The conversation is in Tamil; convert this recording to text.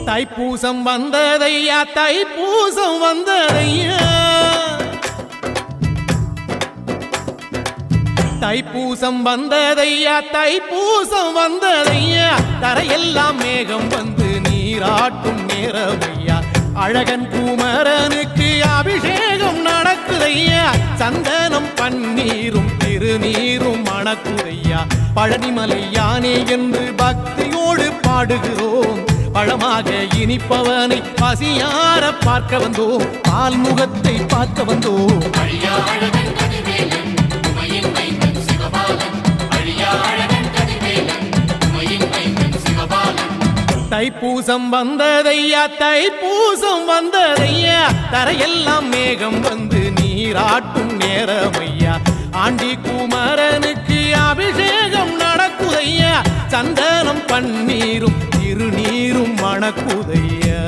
தைப்பூசம் வந்ததையா தைப்பூசம் வந்ததையா தைப்பூசம் வந்ததையா தைப்பூசம் வந்ததையா தரையெல்லாம் மேகம் வந்து நீராட்டும் நேரமையா அழகன் குமரனுக்கு அபிஷேகம் நடக்குதையா சந்தனம் பன்னீரும் திருநீரும் மணக்குதையா பழனிமலை யானே என்று பக்தியோடு பாடுகிறோம் பழமாக இனிப்பவனை பசியார பார்க்க வந்தோம் பால்முகத்தை பார்க்க வந்தோம் தைப்பூசம் வந்ததையா தைப்பூசம் வந்ததையா தரையெல்லாம் மேகம் வந்து நீராட்டும் நேரமையா ஆண்டி குமரனுக்கு அபிஷேகம் நடக்குதையா சந்தனம் பன்னீரும் திருநீரும் மணக்குதையா